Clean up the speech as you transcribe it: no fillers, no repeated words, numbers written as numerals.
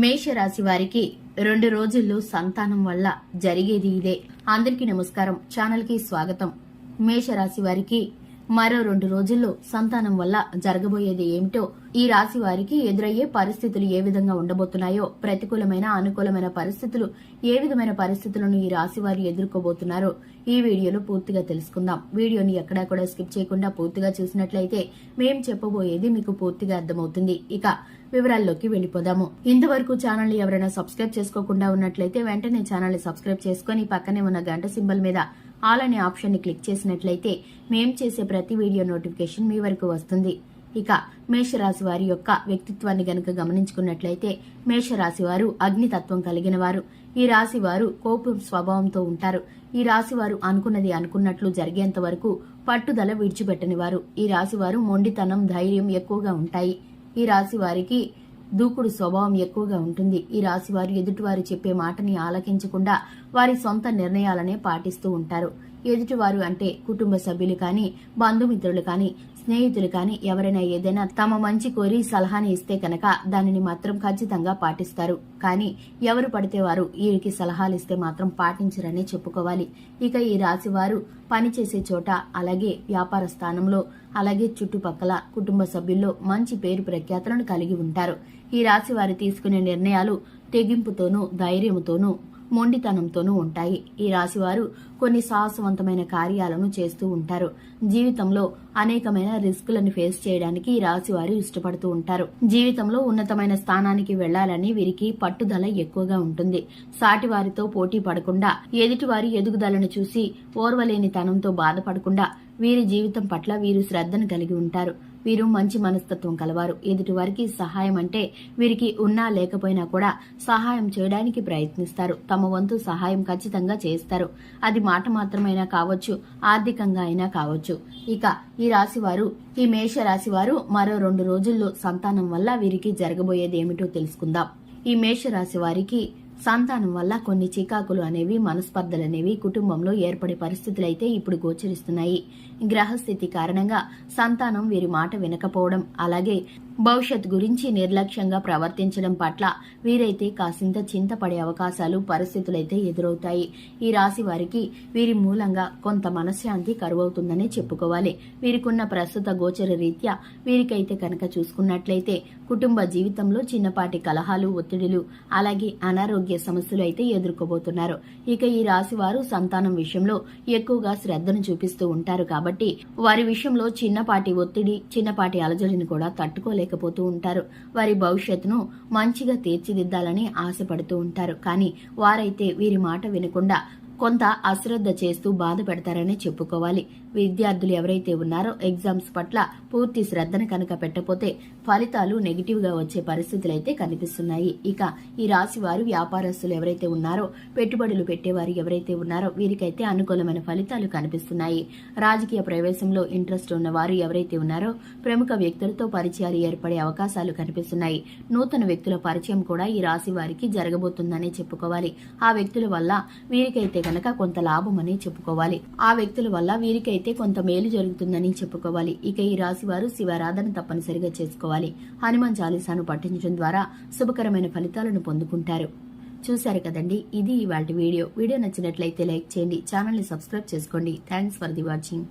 మేషరాశి వారికి 2 రోజుల్లో సంతానం వల్ల జరిగేది ఇదే. అందరికీ నమస్కారం, ఛానల్ కి స్వాగతం. మేషరాశి వారికి మరో 2 రోజుల్లో సంతానం వల్ల జరగబోయేది ఏమిటో, ఈ రాశి వారికి ఎదురయ్యే పరిస్థితులు ఏ విధంగా ఉండబోతున్నాయో, ప్రతికూలమైన అనుకూలమైన పరిస్థితులు ఏ విధమైన పరిస్థితులను ఈ రాశి వారు ఎదుర్కోబోతున్నారో ఈ వీడియోలో పూర్తిగా తెలుసుకుందాం. వీడియోని ఎక్కడా కూడా స్కిప్ చేయకుండా పూర్తిగా చూసినట్లయితే మేం చెప్పబోయేది మీకు పూర్తిగా అర్థమవుతుంది. ఇక వివరాల్లోకి వెళ్లిపోదాము. ఇంతవరకు ఛానల్ ని ఎవరైనా సబ్స్క్రైబ్ చేసుకోకుండా ఉన్నట్లయితే వెంటనే ఛానల్ ని సబ్స్క్రైబ్ చేసుకుని పక్కనే ఉన్న గంట సింబల్ మీద ఆల్ అనే ఆప్షన్ ని క్లిక్ చేసినట్లయితే మేం చేసే ప్రతి వీడియో నోటిఫికేషన్ మీ వరకు వస్తుంది. ఇక మేషరాశి వారి యొక్క వ్యక్తిత్వాన్ని గనుక గమనించుకున్నట్లయితే, మేషరాశి వారు అగ్నితత్వం కలిగిన వారు. ఈ రాశి వారు కోపం స్వభావంతో ఉంటారు. ఈ రాశి వారు అనుకున్నది అనుకున్నట్లు జరిగేంత వరకు పట్టుదల విడిచిపెట్టని వారు. ఈ రాశి వారు మొండితనం, ధైర్యం ఎక్కువగా ఉంటాయి. ఈ రాశి వారికి దూకుడు స్వభావం ఎక్కువగా ఉంటుంది. ఈ రాశి వారు ఎదుటివారు చెప్పే మాటని ఆలకించకుండా వారి సొంత నిర్ణయాలనే పాటిస్తూ ఉంటారు. ఎదుటివారు అంటే కుటుంబ సభ్యులు కానీ, బంధుమిత్రులు కానీ, స్నేహితులు కానీ ఎవరైనా ఏదైనా తమ మంచి కోరి సలహాని ఇస్తే కనుక దానిని మాత్రం ఖచ్చితంగా పాటిస్తారు. కానీ ఎవరు పడితే వారు వీరికి సలహాలు ఇస్తే మాత్రం పాటించరనే చెప్పుకోవాలి. ఇక ఈ రాశి వారు పనిచేసే చోట, అలాగే వ్యాపార స్థానంలో, అలాగే చుట్టుపక్కల కుటుంబ సభ్యుల్లో మంచి పేరు ప్రఖ్యాతులను కలిగి ఉంటారు. ఈ రాశి వారు తీసుకునే నిర్ణయాలు తెగింపుతోనూ, ధైర్యంతోనూ, మొండితనంతోనూ ఉంటాయి. ఈ రాశివారు కొన్ని సాహసవంతమైన కార్యాలను చేస్తూ ఉంటారు. జీవితంలో అనేకమైన రిస్కులను ఫేస్ చేయడానికి ఈ రాశివారు ఇష్టపడుతూ ఉంటారు. జీవితంలో ఉన్నతమైన స్థానానికి వెళ్లాలని వీరికి పట్టుదల ఎక్కువగా ఉంటుంది. సాటి వారితో పోటీ పడకుండా, ఎదుటివారి ఎదుగుదలను చూసి ఓర్వలేని తనంతో బాధపడకుండా వీరి జీవితం పట్ల వీరు శ్రద్ధను కలిగి ఉంటారు. వీరు మంచి మనస్తత్వం కలవారు. ఎదుటివారికి సహాయం అంటే వీరికి ఉన్నా లేకపోయినా కూడా సహాయం చేయడానికి ప్రయత్నిస్తారు. తమ వంతు సహాయం ఖచ్చితంగా చేస్తారు. అది మాట మాత్రమైనా కావచ్చు, ఆర్థికంగా అయినా కావచ్చు. ఇక ఈ రాశివారు, ఈ మేష రాశివారు మరో 2 రోజుల్లో సంతానం వల్ల వీరికి జరగబోయేది ఏమిటో తెలుసుకుందాం. ఈ మేష రాశి వారికి సంతానం వల్ల కొన్ని చికాకులు అనేవి, మనస్పర్ధలనేవి కుటుంబంలో ఏర్పడే పరిస్థితులైతే ఇప్పుడు గోచరిస్తున్నాయి. గ్రహస్థితి కారణంగా సంతానం వీరి మాట వినకపోవడం, అలాగే భవిష్యత్ గురించి నిర్లక్ష్యంగా ప్రవర్తించడం పట్ల వీరైతే కాసింత చింతపడే అవకాశాలు, పరిస్థితులైతే ఎదురవుతాయి. ఈ రాశి వారికి వీరి మూలంగా కొంత మనశ్శాంతి కరువవుతుందనే చెప్పుకోవాలి. వీరికున్న ప్రస్తుత గోచర రీత్యా వీరికైతే కనుక చూసుకున్నట్లయితే కుటుంబ జీవితంలో చిన్నపాటి కలహాలు, ఒత్తిడిలు, అలాగే అనారోగ్య సమస్యలు అయితే ఎదుర్కోబోతున్నారు. ఇక ఈ రాశి వారు సంతానం విషయంలో ఎక్కువగా శ్రద్ధను చూపిస్తూ ఉంటారు కాబట్టి వారి విషయంలో చిన్నపాటి ఒత్తిడి, చిన్నపాటి అలజడిని కూడా తట్టుకోలేకపోతూ ఉంటారు. వారి భవిష్యత్తును మంచిగా తీర్చిదిద్దాలని ఆశపడుతూ ఉంటారు. కానీ వారైతే వీరి మాట వినకుండా కొంత అశ్రద్ధ చేస్తూ బాధ పెడతారని చెప్పుకోవాలి. విద్యార్థులు ఎవరైతే ఉన్నారో ఎగ్జామ్స్ పట్ల పూర్తి శ్రద్ధను కనుక పెట్టకపోతే ఫలితాలు నెగిటివ్ గా వచ్చే పరిస్థితులు అయితే కనిపిస్తున్నాయి. ఇక ఈ రాశి వారు వ్యాపారస్తులు ఎవరైతే ఉన్నారో, పెట్టుబడులు పెట్టేవారు ఎవరైతే ఉన్నారో వీరికైతే అనుకూలమైన ఫలితాలు కనిపిస్తున్నాయి. రాజకీయ ప్రవేశంలో ఇంట్రెస్ట్ ఉన్న వారు ఎవరైతే ఉన్నారో ప్రముఖ వ్యక్తులతో పరిచయాలు ఏర్పడే అవకాశాలు కనిపిస్తున్నాయి. నూతన వ్యక్తుల పరిచయం కూడా ఈ రాశి వారికి జరగబోతుందని చెప్పుకోవాలి. ఆ వ్యక్తుల వల్ల వీరికైతే కనుక కొంత లాభం అని చెప్పుకోవాలి. ఆ వ్యక్తుల వల్ల వీరికైతే కొంత మేలు జరుగుతుందని చెప్పుకోవాలి. ఇక ఈ రాశి వారు శివారాధన తప్పనిసరిగా చేసుకోవాలి. హనుమాన్ చాలీసాను పఠించడం ద్వారా శుభకరమైన ఫలితాలను పొందుకుంటారు. చూశారు కదండి, ఇది ఇవాల్టి వీడియో. వీడియో నచ్చినట్లయితే లైక్ చేయండి, ఛానల్ ని సబ్స్క్రైబ్ చేసుకోండి. Thanks for the watching.